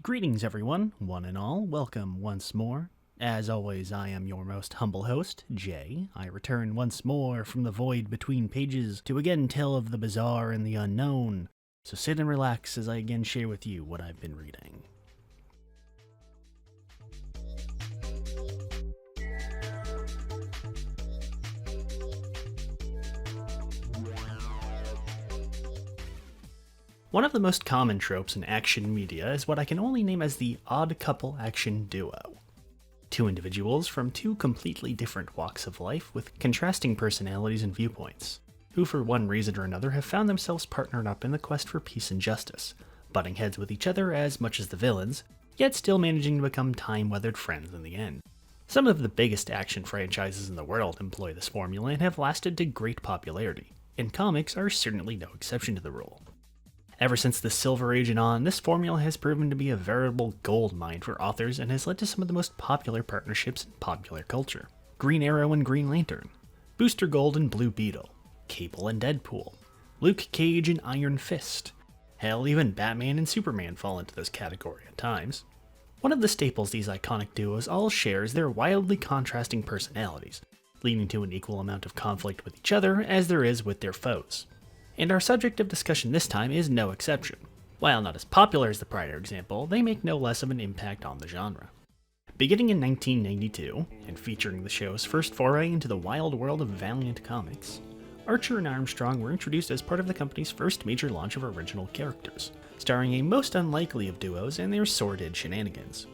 Greetings everyone, one and all, welcome once more. As always, I am your most humble host, Jay. I return once more from the void between pages to again tell of the bizarre and the unknown. So sit and relax as I again share with you what I've been reading. One of the most common tropes in action media is what I can only name as the odd couple action duo. Two individuals from two completely different walks of life with contrasting personalities and viewpoints, who for one reason or another have found themselves partnered up in the quest for peace and justice, butting heads with each other as much as the villains, yet still managing to become time-weathered friends in the end. Some of the biggest action franchises in the world employ this formula and have lasted to great popularity, and comics are certainly no exception to the rule. Ever since the Silver Age and on, this formula has proven to be a veritable goldmine for authors and has led to some of the most popular partnerships in popular culture. Green Arrow and Green Lantern, Booster Gold and Blue Beetle, Cable and Deadpool, Luke Cage and Iron Fist. Hell, even Batman and Superman fall into this category at times. One of the staples these iconic duos all share is their wildly contrasting personalities, leading to an equal amount of conflict with each other as there is with their foes. And our subject of discussion this time is no exception. While not as popular as the prior example, they make no less of an impact on the genre. Beginning in 1992, and featuring the show's first foray into the wild world of Valiant comics, Archer and Armstrong were introduced as part of the company's first major launch of original characters, starring a most unlikely of duos and their sordid shenanigans.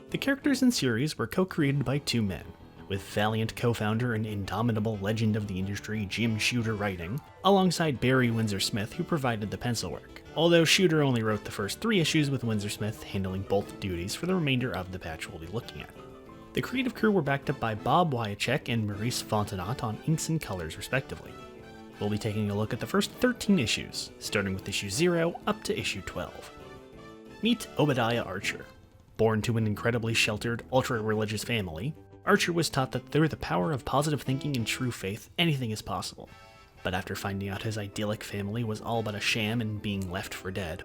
The characters in series were co-created by two men, with Valiant co-founder and indomitable legend of the industry Jim Shooter writing, alongside Barry Windsor-Smith who provided the pencil work, although Shooter only wrote the first 3 issues with Windsor-Smith handling both duties for the remainder of the patch we'll be looking at. The creative crew were backed up by Bob Wyacek and Maurice Fontenot on inks and colors respectively. We'll be taking a look at the first 13 issues, starting with issue 0 up to issue 12. Meet Obadiah Archer. Born to an incredibly sheltered, ultra-religious family, Archer was taught that through the power of positive thinking and true faith, anything is possible. But after finding out his idyllic family was all but a sham and being left for dead,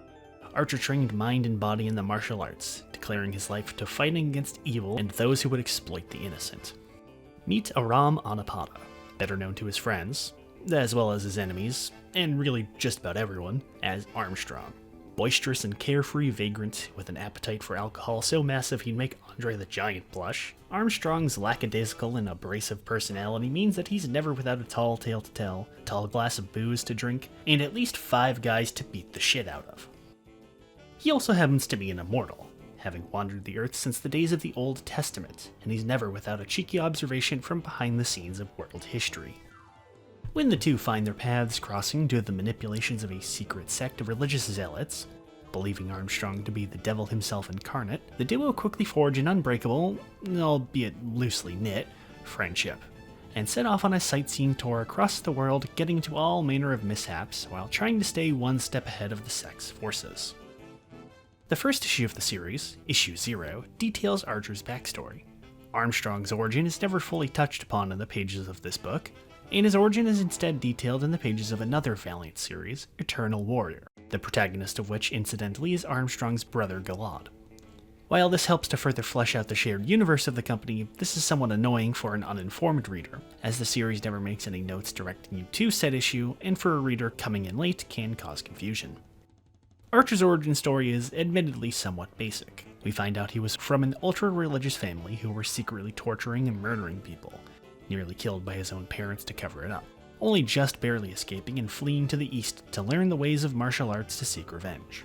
Archer trained mind and body in the martial arts, declaring his life to fighting against evil and those who would exploit the innocent. Meet Aram Anapada, better known to his friends, as well as his enemies, and really just about everyone, as Armstrong. Boisterous and carefree vagrant with an appetite for alcohol so massive he'd make Andre the Giant blush, Armstrong's lackadaisical and abrasive personality means that he's never without a tall tale to tell, a tall glass of booze to drink, and at least 5 guys to beat the shit out of. He also happens to be an immortal, having wandered the earth since the days of the Old Testament, and he's never without a cheeky observation from behind the scenes of world history. When the two find their paths crossing due to the manipulations of a secret sect of religious zealots, believing Armstrong to be the devil himself incarnate, the duo quickly forge an unbreakable, albeit loosely knit, friendship, and set off on a sightseeing tour across the world, getting into all manner of mishaps while trying to stay one step ahead of the sect's forces. The first issue of the series, issue 0, details Archer's backstory. Armstrong's origin is never fully touched upon in the pages of this book, and his origin is instead detailed in the pages of another Valiant series, Eternal Warrior, the protagonist of which incidentally is Armstrong's brother Galad. While this helps to further flesh out the shared universe of the company, this is somewhat annoying for an uninformed reader, as the series never makes any notes directing you to said issue, and for a reader coming in late can cause confusion. Archer's origin story is admittedly somewhat basic. We find out he was from an ultra-religious family who were secretly torturing and murdering people, nearly killed by his own parents to cover it up, only just barely escaping and fleeing to the east to learn the ways of martial arts to seek revenge.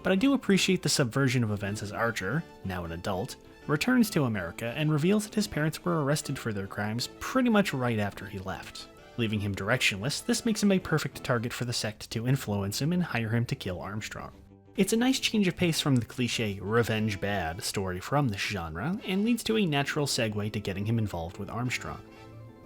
But I do appreciate the subversion of events as Archer, now an adult, returns to America and reveals that his parents were arrested for their crimes pretty much right after he left. Leaving him directionless, this makes him a perfect target for the sect to influence him and hire him to kill Armstrong. It's a nice change of pace from the cliche revenge bad story from this genre, and leads to a natural segue to getting him involved with Armstrong.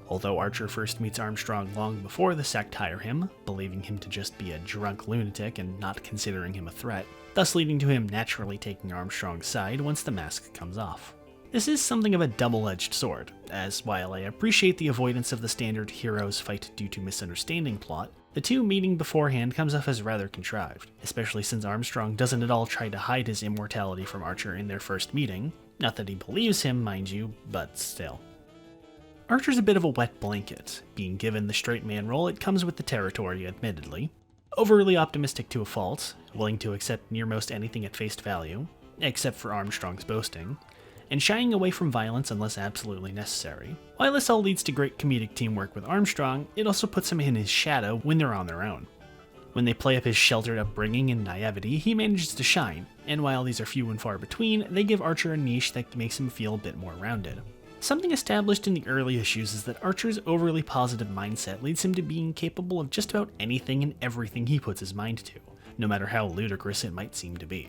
Although Archer first meets Armstrong long before the sect hire him, believing him to just be a drunk lunatic and not considering him a threat, thus leading to him naturally taking Armstrong's side once the mask comes off. This is something of a double-edged sword, as while I appreciate the avoidance of the standard heroes fight due to misunderstanding plot, The two meeting beforehand comes off as rather contrived, especially since Armstrong doesn't at all try to hide his immortality from Archer in their first meeting. Not that he believes him, mind you, but still. Archer's a bit of a wet blanket. Being given the straight man role, it comes with the territory, admittedly. Overly optimistic to a fault, willing to accept near most anything at face value, except for Armstrong's boasting, and shying away from violence unless absolutely necessary. While this all leads to great comedic teamwork with Armstrong, it also puts him in his shadow when they're on their own. When they play up his sheltered upbringing and naivety, he manages to shine, and while these are few and far between, they give Archer a niche that makes him feel a bit more rounded. Something established in the early issues is that Archer's overly positive mindset leads him to being capable of just about anything and everything he puts his mind to, no matter how ludicrous it might seem to be.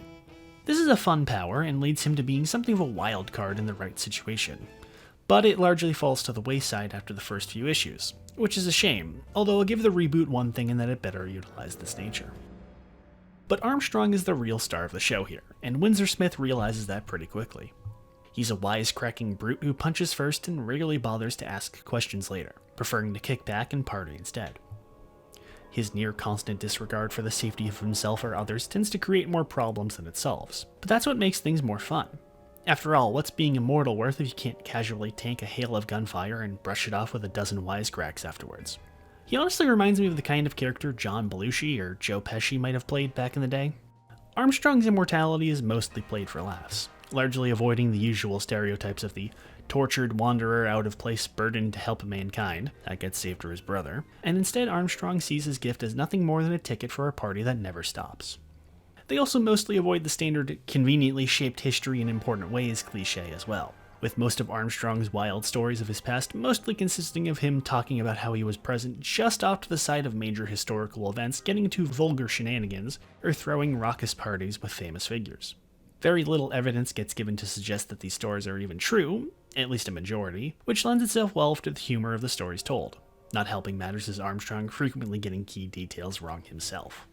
This is a fun power and leads him to being something of a wild card in the right situation, but it largely falls to the wayside after the first few issues, which is a shame, although I'll give the reboot one thing in that it better utilized this nature. But Armstrong is the real star of the show here, and Windsor Smith realizes that pretty quickly. He's a wisecracking brute who punches first and rarely bothers to ask questions later, preferring to kick back and party instead. His near-constant disregard for the safety of himself or others tends to create more problems than it solves, but that's what makes things more fun. After all, what's being immortal worth if you can't casually tank a hail of gunfire and brush it off with a dozen wisecracks afterwards? He honestly reminds me of the kind of character John Belushi or Joe Pesci might have played back in the day. Armstrong's immortality is mostly played for laughs, largely avoiding the usual stereotypes of the tortured wanderer out of place burdened to help mankind, that gets saved for his brother, and instead Armstrong sees his gift as nothing more than a ticket for a party that never stops. They also mostly avoid the standard conveniently shaped history in important ways cliché as well, with most of Armstrong's wild stories of his past mostly consisting of him talking about how he was present just off to the side of major historical events, getting into vulgar shenanigans, or throwing raucous parties with famous figures. Very little evidence gets given to suggest that these stories are even true, at least a majority, which lends itself well to the humor of the stories told. Not helping matters is Armstrong frequently getting key details wrong himself.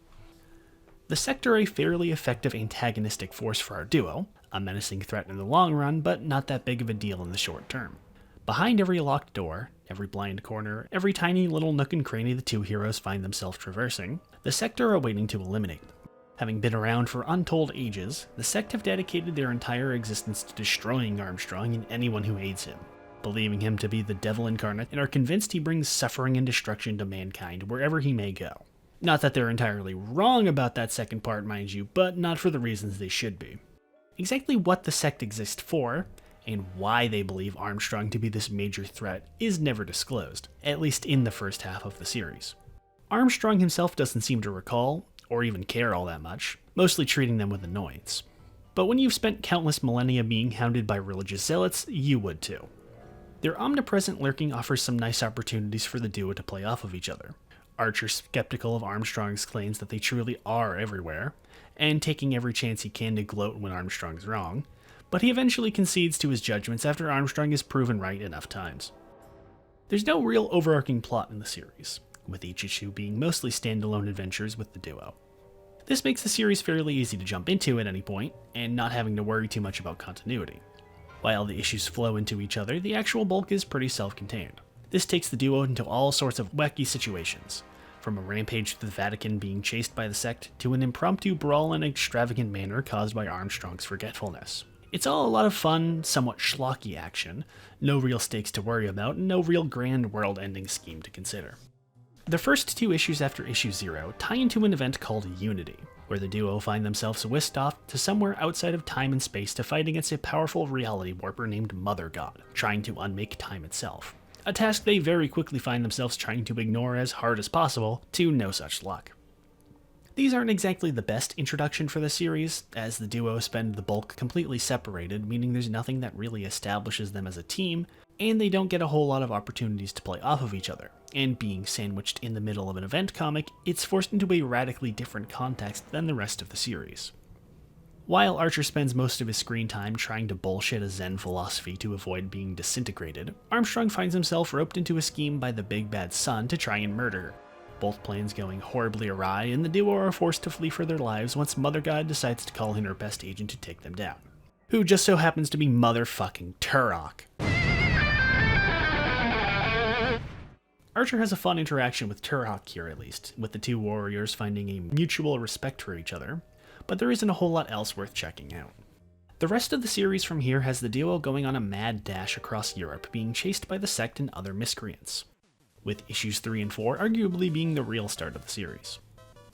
The Sect are a fairly effective antagonistic force for our duo, a menacing threat in the long run, but not that big of a deal in the short term. Behind every locked door, every blind corner, every tiny little nook and cranny the two heroes find themselves traversing, the Sect are waiting to eliminate them. Having been around for untold ages, the Sect have dedicated their entire existence to destroying Armstrong and anyone who aids him, believing him to be the devil incarnate, and are convinced he brings suffering and destruction to mankind wherever he may go. Not that they're entirely wrong about that second part, mind you, but not for the reasons they should be. Exactly what the Sect exists for, and why they believe Armstrong to be this major threat, is never disclosed, at least in the first half of the series. Armstrong himself doesn't seem to recall, or even care all that much, mostly treating them with annoyance. But when you've spent countless millennia being hounded by religious zealots, you would too. Their omnipresent lurking offers some nice opportunities for the duo to play off of each other. Archer skeptical of Armstrong's claims that they truly are everywhere, and taking every chance he can to gloat when Armstrong's wrong, but he eventually concedes to his judgments after Armstrong is proven right enough times. There's no real overarching plot in the series, with each issue being mostly standalone adventures with the duo. This makes the series fairly easy to jump into at any point, and not having to worry too much about continuity. While the issues flow into each other, the actual bulk is pretty self-contained. This takes the duo into all sorts of wacky situations, from a rampage through the Vatican being chased by the Sect, to an impromptu brawl in an extravagant manner caused by Armstrong's forgetfulness. It's all a lot of fun, somewhat schlocky action, no real stakes to worry about, and no real grand world-ending scheme to consider. The first two issues after issue 0 tie into an event called Unity, where the duo find themselves whisked off to somewhere outside of time and space to fight against a powerful reality warper named Mother God, trying to unmake time itself. A task they very quickly find themselves trying to ignore as hard as possible, to no such luck. These aren't exactly the best introduction for the series, as the duo spend the bulk completely separated, meaning there's nothing that really establishes them as a team, and they don't get a whole lot of opportunities to play off of each other. And being sandwiched in the middle of an event comic, it's forced into a radically different context than the rest of the series. While Archer spends most of his screen time trying to bullshit a Zen philosophy to avoid being disintegrated, Armstrong finds himself roped into a scheme by the big bad sun to try and murder her. Both plans going horribly awry, and the duo are forced to flee for their lives once Mother God decides to call in her best agent to take them down, who just so happens to be motherfucking Turok. Archer has a fun interaction with Turok here at least, with the two warriors finding a mutual respect for each other, but there isn't a whole lot else worth checking out. The rest of the series from here has the duo going on a mad dash across Europe, being chased by the sect and other miscreants, with issues 3 and 4 arguably being the real start of the series.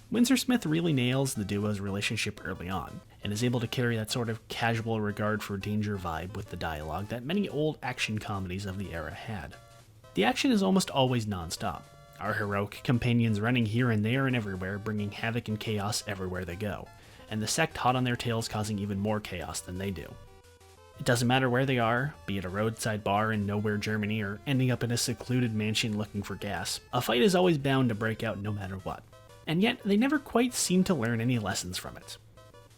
Windsor Smith really nails the duo's relationship early on, and is able to carry that sort of casual regard for danger vibe with the dialogue that many old action comedies of the era had. The action is almost always non-stop, our heroic companions running here and there and everywhere, bringing havoc and chaos everywhere they go, and the sect hot on their tails causing even more chaos than they do. It doesn't matter where they are, be it a roadside bar in nowhere Germany or ending up in a secluded mansion looking for gas, a fight is always bound to break out no matter what. And yet, they never quite seem to learn any lessons from it.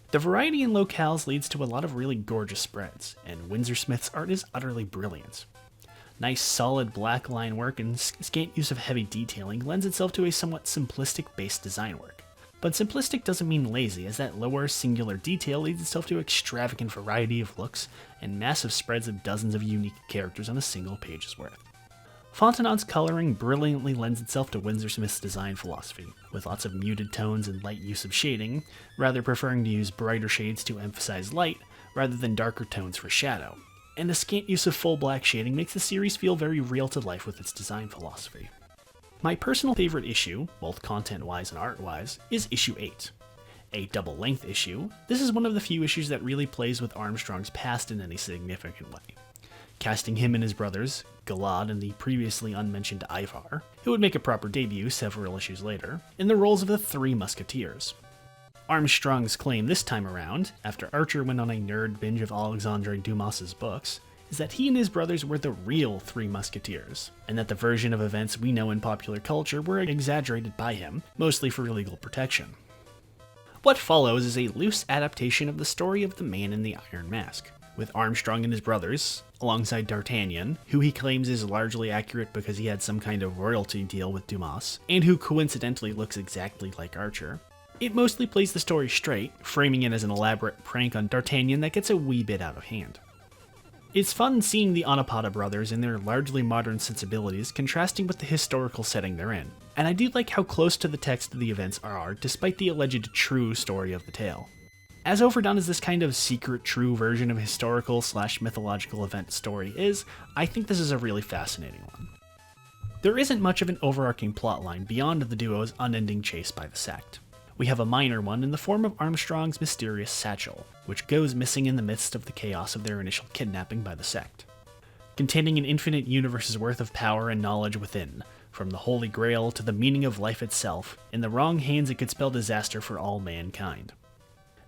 The variety in locales leads to a lot of really gorgeous spreads, and Windsor Smith's art is utterly brilliant. Nice solid black line work and scant use of heavy detailing lends itself to a somewhat simplistic base design work. But simplistic doesn't mean lazy, as that lower singular detail leads itself to extravagant variety of looks and massive spreads of dozens of unique characters on a single page's worth. Fontenot's coloring brilliantly lends itself to Windsor Smith's design philosophy, with lots of muted tones and light use of shading, rather preferring to use brighter shades to emphasize light rather than darker tones for shadow, and the scant use of full black shading makes the series feel very real to life with its design philosophy. My personal favorite issue, both content-wise and art-wise, is issue 8. A double-length issue, this is one of the few issues that really plays with Armstrong's past in any significant way, casting him and his brothers, Galad and the previously unmentioned Ivar, who would make a proper debut several issues later, in the roles of the Three Musketeers. Armstrong's claim this time around, after Archer went on a nerd binge of Alexandre Dumas's books, is that he and his brothers were the real Three Musketeers, and that the version of events we know in popular culture were exaggerated by him, mostly for legal protection. What follows is a loose adaptation of the story of the Man in the Iron Mask, with Armstrong and his brothers, alongside D'Artagnan, who he claims is largely accurate because he had some kind of royalty deal with Dumas, and who coincidentally looks exactly like Archer. It mostly plays the story straight, framing it as an elaborate prank on D'Artagnan that gets a wee bit out of hand. It's fun seeing the Anapada brothers in their largely modern sensibilities contrasting with the historical setting they're in, and I do like how close to the text of the events are despite the alleged true story of the tale. As overdone as this kind of secret true version of historical/mythological event story is, I think this is a really fascinating one. There isn't much of an overarching plotline beyond the duo's unending chase by the sect. We have a minor one in the form of Armstrong's mysterious satchel, which goes missing in the midst of the chaos of their initial kidnapping by the sect. Containing an infinite universe's worth of power and knowledge within, from the Holy Grail to the meaning of life itself, in the wrong hands it could spell disaster for all mankind.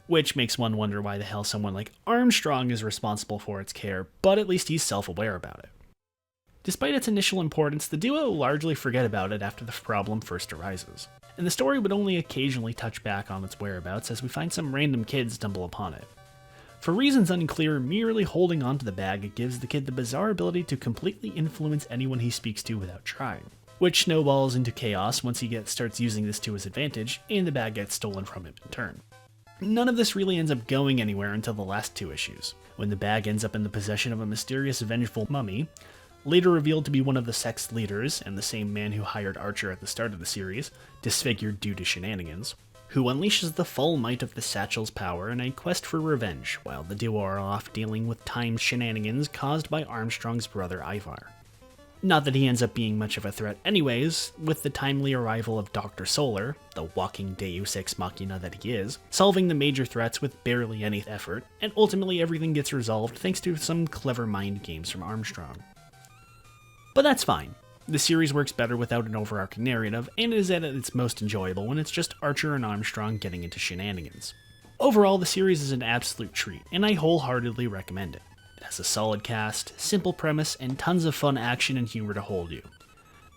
Which makes one wonder why the hell someone like Armstrong is responsible for its care, but at least he's self-aware about it. Despite its initial importance, the duo largely forget about it after the problem first arises, and the story would only occasionally touch back on its whereabouts as we find some random kid stumble upon it. For reasons unclear, merely holding onto the bag gives the kid the bizarre ability to completely influence anyone he speaks to without trying, which snowballs into chaos once he starts using this to his advantage, and the bag gets stolen from him in turn. None of this really ends up going anywhere until the last two issues, when the bag ends up in the possession of a mysterious vengeful mummy, later revealed to be one of the sect's leaders and the same man who hired Archer at the start of the series, disfigured due to shenanigans, who unleashes the full might of the satchel's power in a quest for revenge, while the duo are off dealing with timed shenanigans caused by Armstrong's brother Ivar. Not that he ends up being much of a threat anyways, with the timely arrival of Dr. Solar, the walking deus ex machina that he is, solving the major threats with barely any effort, and ultimately everything gets resolved thanks to some clever mind games from Armstrong. But that's fine. The series works better without an overarching narrative, and is at its most enjoyable when it's just Archer and Armstrong getting into shenanigans. Overall, the series is an absolute treat, and I wholeheartedly recommend it. It has a solid cast, simple premise, and tons of fun action and humor to hold you.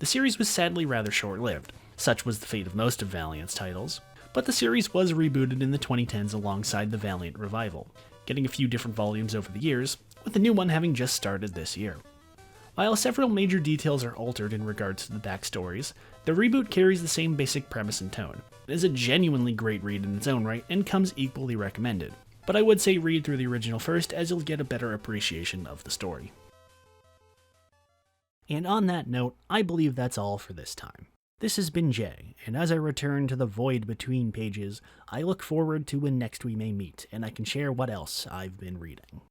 The series was sadly rather short-lived, such was the fate of most of Valiant's titles, but the series was rebooted in the 2010s alongside the Valiant revival, getting a few different volumes over the years, with the new one having just started this year. While several major details are altered in regards to the backstories, the reboot carries the same basic premise and tone. It is a genuinely great read in its own right and comes equally recommended, but I would say read through the original first as you'll get a better appreciation of the story. And on that note, I believe that's all for this time. This has been Jay, and as I return to the void between pages, I look forward to when next we may meet, and I can share what else I've been reading.